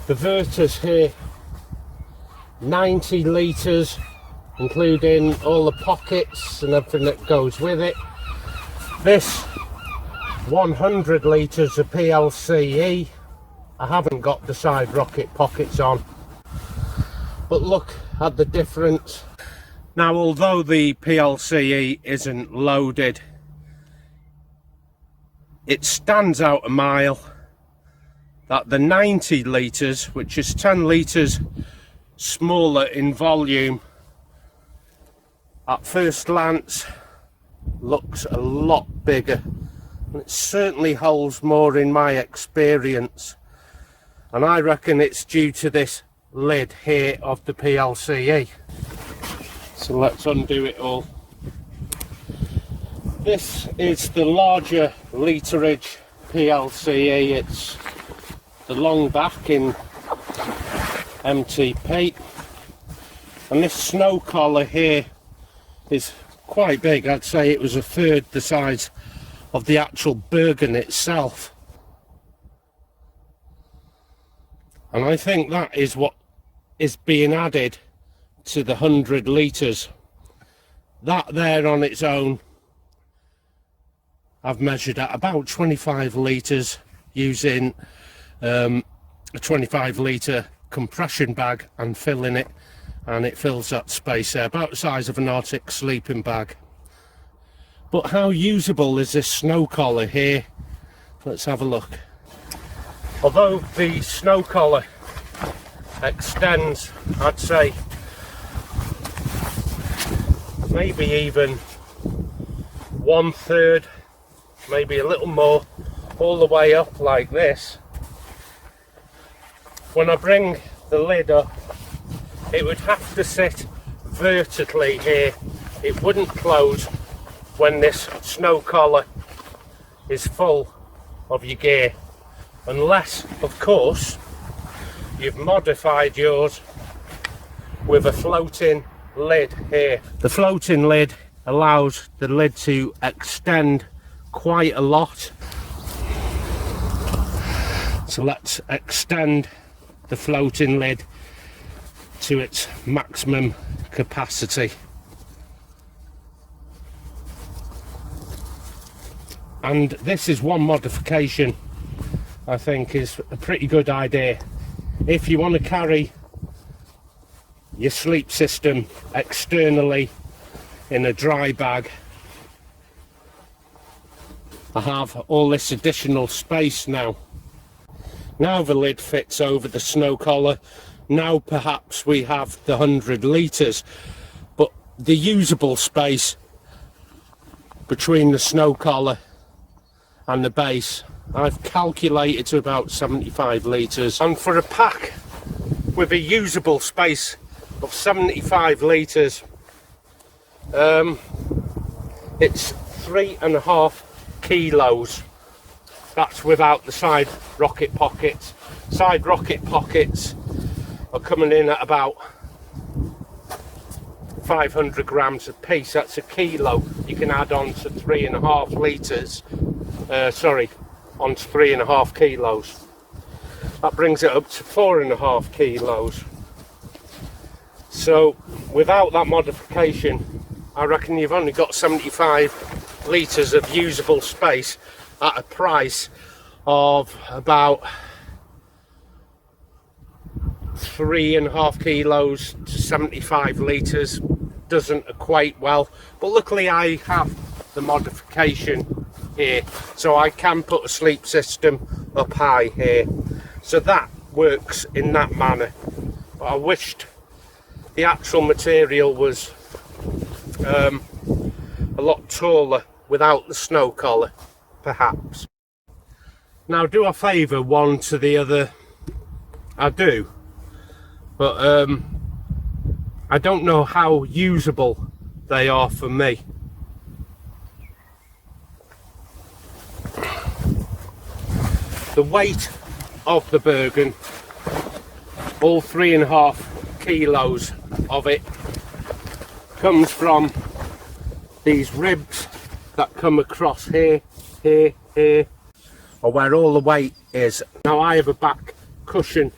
The Vertus here, 90 litres, including all the pockets and everything that goes with it. This 100 litres of PLCE. I haven't got the side rocket pockets on, but look at the difference. Now, although the PLCE isn't loaded, it stands out a mile that the 90 litres, which is 10 litres smaller in volume, at first glance looks a lot bigger, and it certainly holds more in my experience, and I reckon it's due to this lid here of the PLCE. So let's undo it all. This is the larger literage PLCE. It's the long back in MTP, and this snow collar here is quite big. I'd say it was a third the size of the actual bergen itself, and I think that is what is being added to the 100 litres. That there on its own I've measured at about 25 litres using a 25 litre compression bag and filling it, and it fills that space there, about the size of an Arctic sleeping bag. But how usable is this snow collar here? Let's have a look. Although the snow collar extends, I'd say maybe even 1/3, maybe a little more, all the way up like this. When I bring the lid up, it would have to sit vertically here. It wouldn't close when this snow collar is full of your gear, unless of course you've modified yours with a floating lid here. The floating lid allows the lid to extend quite a lot. So let's extend the floating lid to its maximum capacity. And this is one modification I think is a pretty good idea. If you want to carry your sleep system externally in a dry bag, I have all this additional space now. Now the lid fits over the snow collar. Now perhaps we have the 100 litres, but the usable space between the snow collar and the base I've calculated to about 75 litres, and for a pack with a usable space of 75 litres, it's 3.5 kilos. That's without the side rocket pockets. Side rocket pockets are coming in at about 500 grams a piece. That's a kilo. You can add on to 3.5 litres, onto 3.5 kilos. That brings it up to 4.5 kilos. So without that modification, I reckon you've only got 75 litres of usable space at a price of about 3.5 kilos to 75 litres. Doesn't equate well, but luckily I have the modification here, so I can put a sleep system up high here, so that works in that manner. But I wished the actual material was a lot taller without the snow collar, perhaps. Now, do I favour one to the other? I do, but I don't know how usable they are for me. The weight of the bergen, all 3.5 kilos of it, comes from these ribs that come across here, here, or where all the weight is. Now I have a back cushion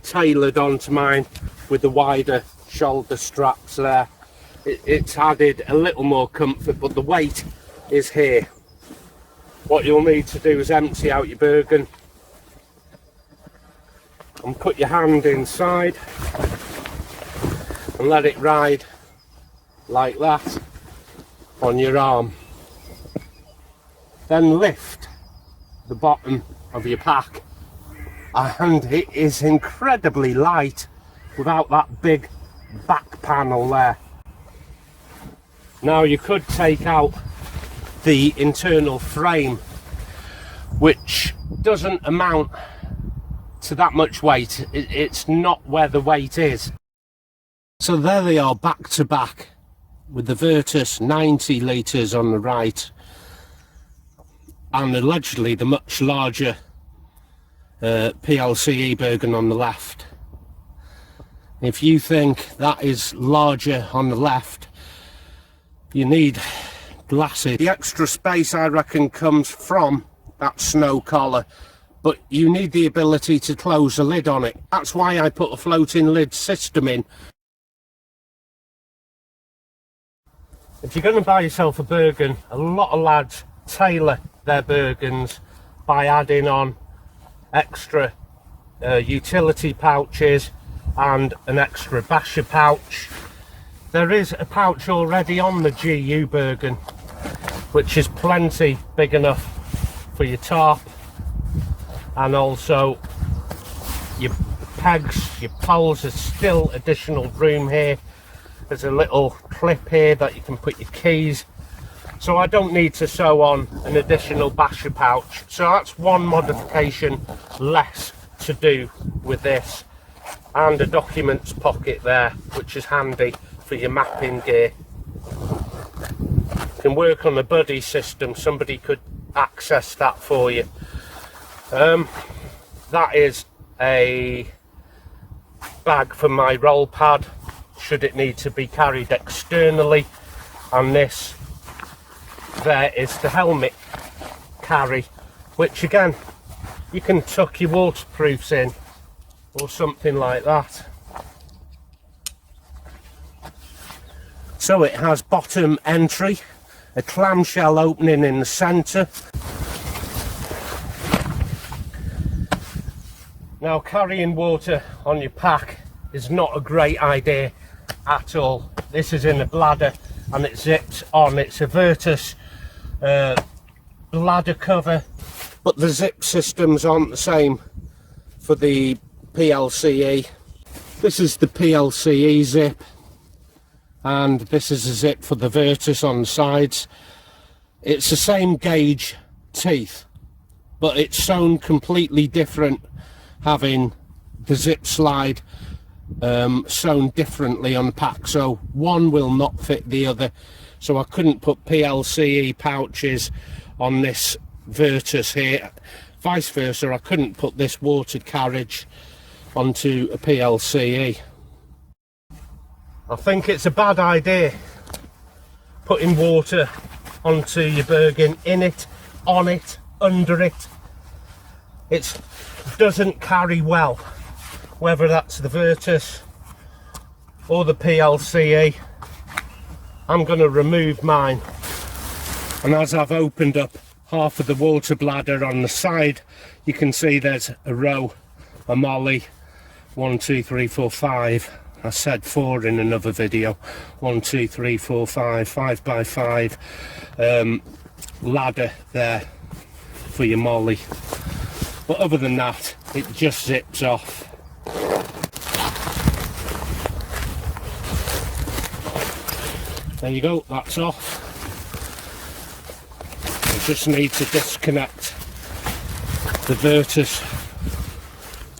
tailored onto mine with the wider shoulder straps there. It's added a little more comfort, but the weight is here. What you'll need to do is empty out your bergen and put your hand inside and let it ride like that on your arm. Then lift the bottom of your pack, and it is incredibly light without that big back panel there. Now you could take out the internal frame, which doesn't amount to that much weight. It's not where the weight is. So there they are, back to back, with the Vertus 90 litres on the right and allegedly the much larger PLCE bergen on the left. If you think that is larger on the left, you need glasses. The extra space, I reckon, comes from that snow collar, but you need the ability to close the lid on it. That's why I put a floating lid system in. If you're going to buy yourself a bergen, a lot of lads tailor their bergens by adding on extra utility pouches and an extra basher pouch. There is a pouch already on the GU bergen, which is plenty big enough for your tarp, and also your pegs, your poles. There's still additional room here. There's a little clip here that you can put your keys, so I don't need to sew on an additional basher pouch. So that's one modification less to do with this, and a documents pocket there, which is handy for your mapping gear. You can work on the buddy system, somebody could access that for you. That is a bag for my roll pad should it need to be carried externally, and this there is the helmet carry, which again you can tuck your waterproofs in or something like that. So it has bottom entry, a clamshell opening in the centre. Now, carrying water on your pack is not a great idea at all. This is in a bladder and it zips on. It's a Vertus bladder cover, but the zip systems aren't the same for the PLCE. This is the PLCE zip, and this is a zip for the Vertus on the sides. It's the same gauge teeth, but it's sewn completely different, having the zip slide sewn differently on the pack, so one will not fit the other. So I couldn't put PLCE pouches on this Vertus here. Vice versa, I couldn't put this water carriage onto a PLCE. I think it's a bad idea putting water onto your bergen, in it, on it, under it. It doesn't carry well, whether that's the Vertus or the PLCE. I'm going to remove mine, and as I've opened up half of the water bladder on the side, you can see there's a row of molly. 1, 2, 3, 4, 5. I said 4 in another video. 1, 2, 3, 4, 5, 5 by 5 ladder there for your molly. But other than that, it just zips off. There you go, that's off. I just need to disconnect the Vertus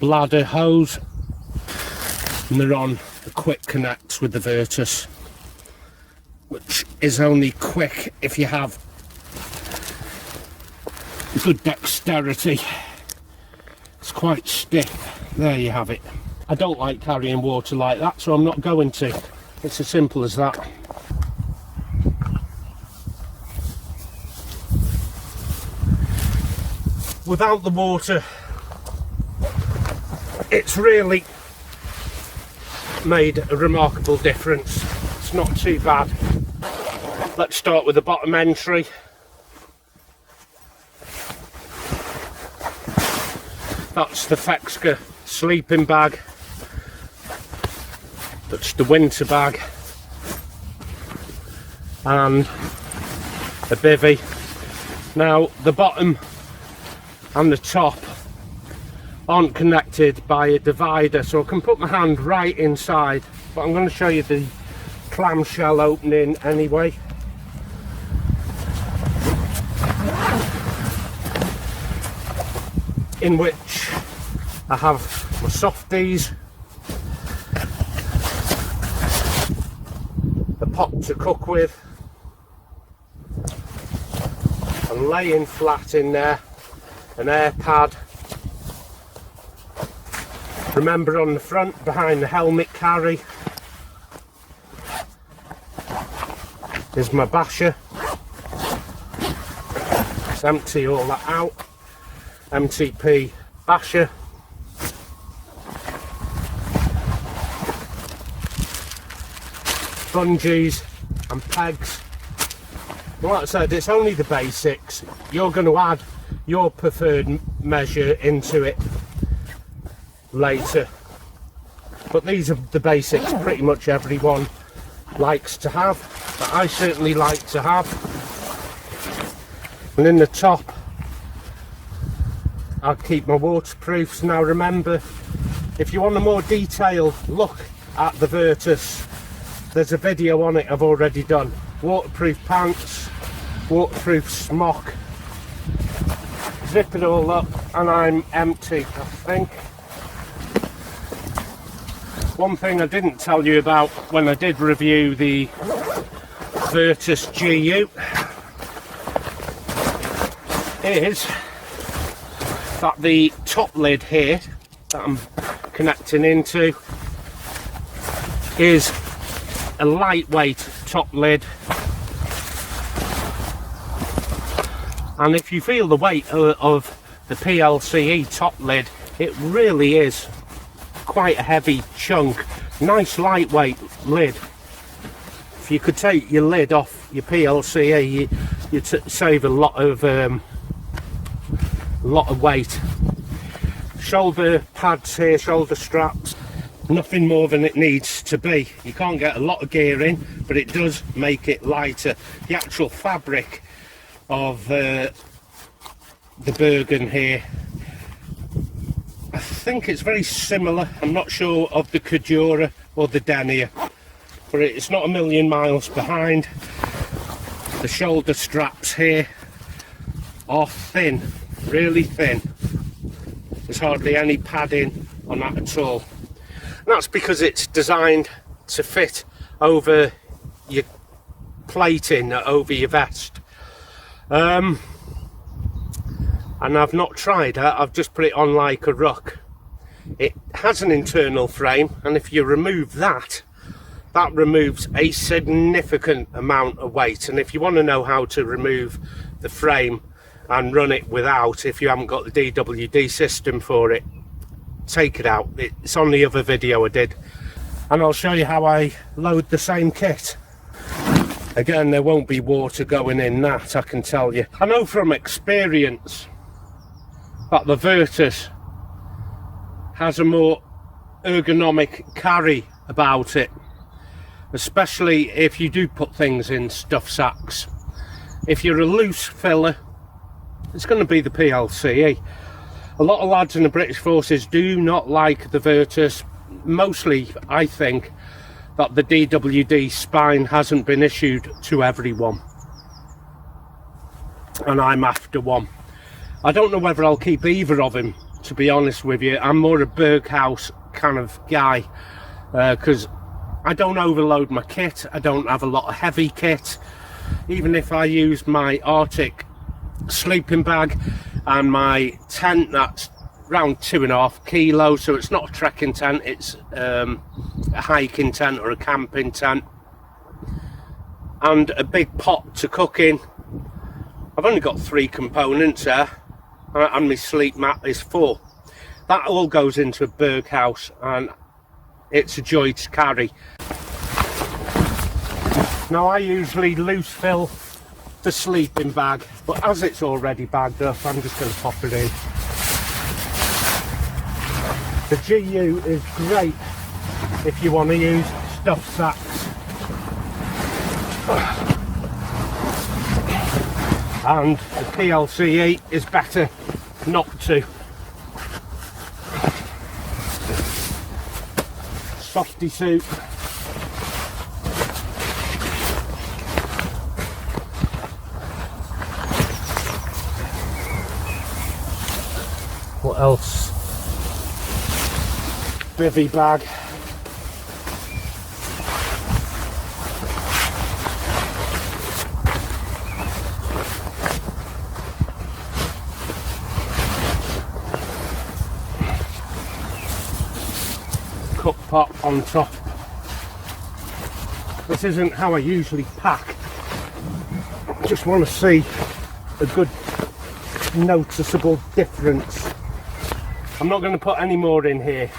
bladder hose, and they're on a quick connect with the Vertus, which is only quick if you have good dexterity. It's quite stiff. There you have it. I don't like carrying water like that, so I'm not going to. It's as simple as that. Without the water it's really made a remarkable difference. It's not too bad. Let's start with the bottom entry. That's the Fexka sleeping bag. That's the winter bag. And a bivvy. Now the bottom and the top aren't connected by a divider, so I can put my hand right inside, but I'm going to show you the clamshell opening anyway. In which I have my softies, a pot to cook with, and laying flat in there, an air pad. Remember, on the front, behind the helmet carry, is my basher. Let's empty all that out. MTP basher. Bungees and pegs. Well, like I said, it's only the basics. You're going to add your preferred measure into it later, but these are the basics pretty much everyone likes to have, that I certainly like to have. And in the top I'll keep my waterproofs. Now remember, if you want a more detailed look at the Vertus, there's a video on it I've already done. Waterproof pants, waterproof smock. Zip it all up and I'm empty, I think. One thing I didn't tell you about when I did review the Vertus GU is that the top lid here that I'm connecting into is a lightweight top lid, and if you feel the weight of the PLCE top lid, it really is quite a heavy chunk. Nice lightweight lid. If you could take your lid off your PLCE, you'd save a lot of weight. Shoulder pads here, shoulder straps, nothing more than it needs to be. You can't get a lot of gear in, but it does make it lighter. The actual fabric of the bergen here, I think it's very similar. I'm not sure of the Cordura or the Denier, but it's not a million miles behind. The shoulder straps here are thin, really thin. There's hardly any padding on that at all. And that's because it's designed to fit over your plating, over your vest. And I've not tried it, I've just put it on like a ruck. It has an internal frame, and if you remove that, that removes a significant amount of weight. And if you want to know how to remove the frame and run it without, if you haven't got the DWD system for it, take it out. It's on the other video I did, and I'll show you how I load the same kit. Again, there won't be water going in that, I can tell you. I know from experience that the Vertus has a more ergonomic carry about it, especially if you do put things in stuff sacks. If you're a loose filler, it's going to be the PLCE. A lot of lads in the British Forces do not like the Vertus. Mostly, I think, that the DWD spine hasn't been issued to everyone, and I'm after one. I don't know whether I'll keep either of them, to be honest with you. I'm more a Berghaus kind of guy, because I don't overload my kit. I don't have a lot of heavy kit. Even if I use my Arctic sleeping bag and my tent, that's around 2.5 kilos, so it's not a trekking tent, it's a hiking tent or a camping tent, and a big pot to cook in. I've only got 3 components there, and my sleep mat is 4. that all goes into a berg house and it's a joy to carry. Now I usually loose fill the sleeping bag, but as it's already bagged up, I'm just going to pop it in. The GU is great if you want to use stuffed sacks. And the PLCE is better not to. Softy suit. What else? Bivvy bag. Cook pot on top. This isn't how I usually pack. I just want to see a good noticeable difference. I'm not going to put any more in here.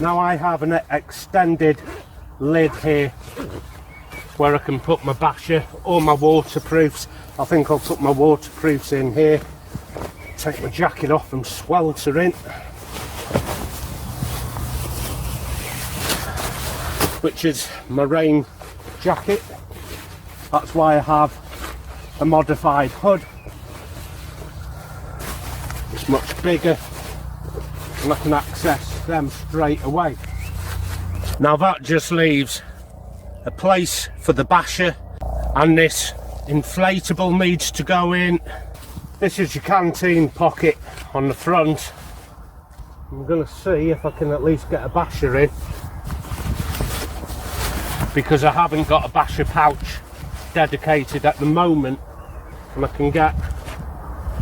Now I have an extended lid here where I can put my basher or my waterproofs. I think I'll put my waterproofs in here. Take my jacket off and swelter in, which is my rain jacket. That's why I have a modified hood. It's much bigger and I can access them straight away. Now that just leaves a place for the basher, and this inflatable needs to go in. This is your canteen pocket on the front. I'm going to see if I can at least get a basher in, because I haven't got a basher pouch dedicated at the moment, and I can get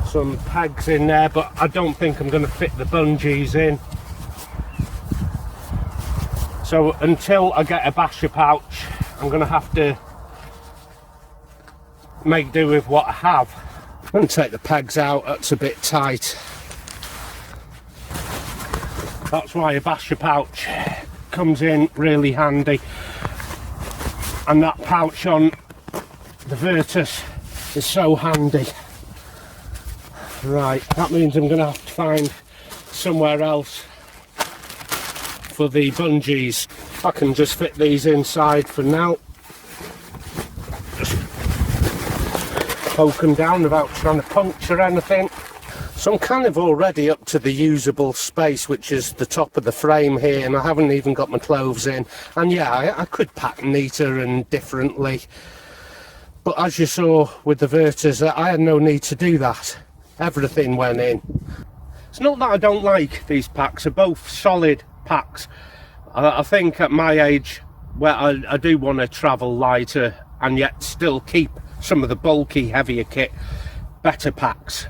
some pegs in there, but I don't think I'm going to fit the bungees in. So until I get a basher pouch, I'm going to have to make do with what I have. I'm going to take the pegs out, that's a bit tight. That's why a basher pouch comes in really handy. And that pouch on the Vertus is so handy. Right, that means I'm going to have to find somewhere else for the bungees. I can just fit these inside for now. Just poke them down without trying to puncture anything. So I'm kind of already up to the usable space, which is the top of the frame here, and I haven't even got my clothes in. And yeah, I could pack neater and differently, but as you saw with the Vertus, I had no need to do that. Everything went in. It's not that I don't like these packs, they're both solid packs. I think at my age, where I do want to travel lighter and yet still keep some of the bulky, heavier kit, better packs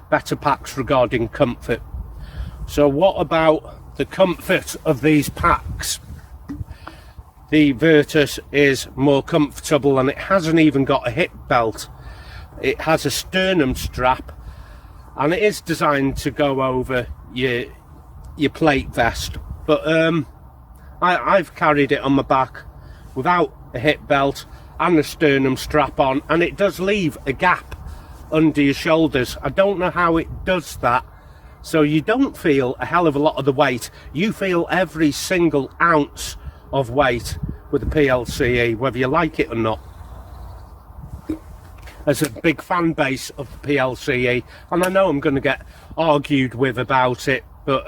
regarding comfort. So what about the comfort of these packs? The Vertus is more comfortable, and it hasn't even got a hip belt. It has a sternum strap, and it is designed to go over your plate vest, but I've carried it on my back without a hip belt and the sternum strap on, and it does leave a gap under your shoulders. I don't know how it does that, so you don't feel a hell of a lot of the weight. You feel every single ounce of weight with the PLCE, whether you like it or not. There's a big fan base of the PLCE, and I know I'm going to get argued with about it, but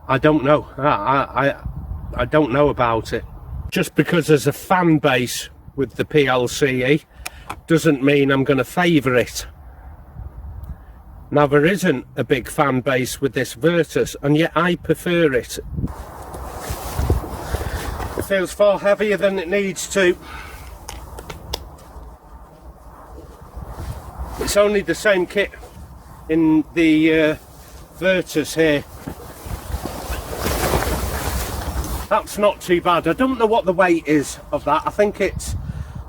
I don't know. I don't know about it. Just because there's a fan base with the PLCE doesn't mean I'm going to favour it. Now, there isn't a big fan base with this Vertus, and yet I prefer it. It feels far heavier than it needs to. It's only the same kit in the Vertus here. That's not too bad. I don't know what the weight is of that. I think it's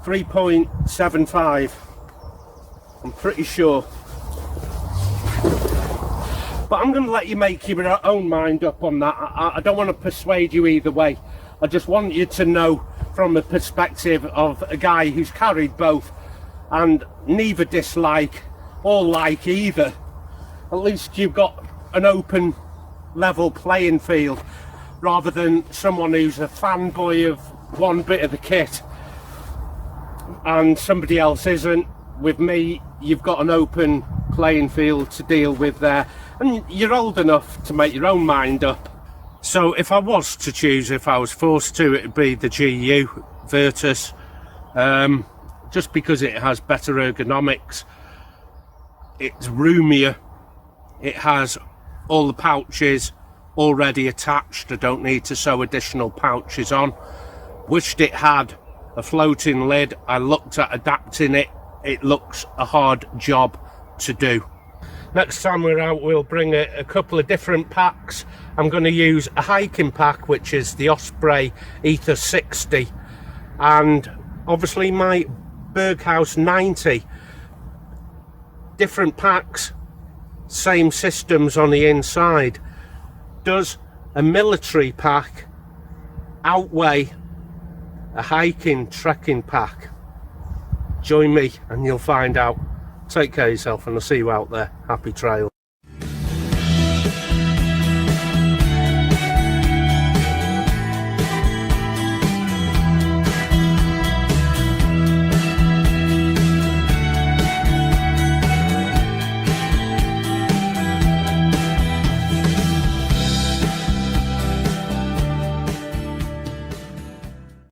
3.75. I'm pretty sure. But I'm going to let you make your own mind up on that. I don't want to persuade you either way. I just want you to know from a perspective of a guy who's carried both and neither dislike or like either. At least you've got an open level playing field rather than someone who's a fanboy of one bit of the kit and somebody else isn't. With me, you've got an open playing field to deal with there, and you're old enough to make your own mind up. So if I was to choose, if I was forced to, it would be the GU Vertus, just because it has better ergonomics, it's roomier, it has all the pouches already attached. I don't need to sew additional pouches on. Wished it had a floating lid. I looked at adapting it. It looks a hard job to do. Next time we're out, we'll bring a couple of different packs. I'm going to use a hiking pack, which is the Osprey Ether 60, and obviously my Berghaus 90. Different packs, same systems on the inside. Does a military pack outweigh a hiking, trekking pack? Join me and you'll find out. Take care of yourself, and I'll see you out there. Happy trails.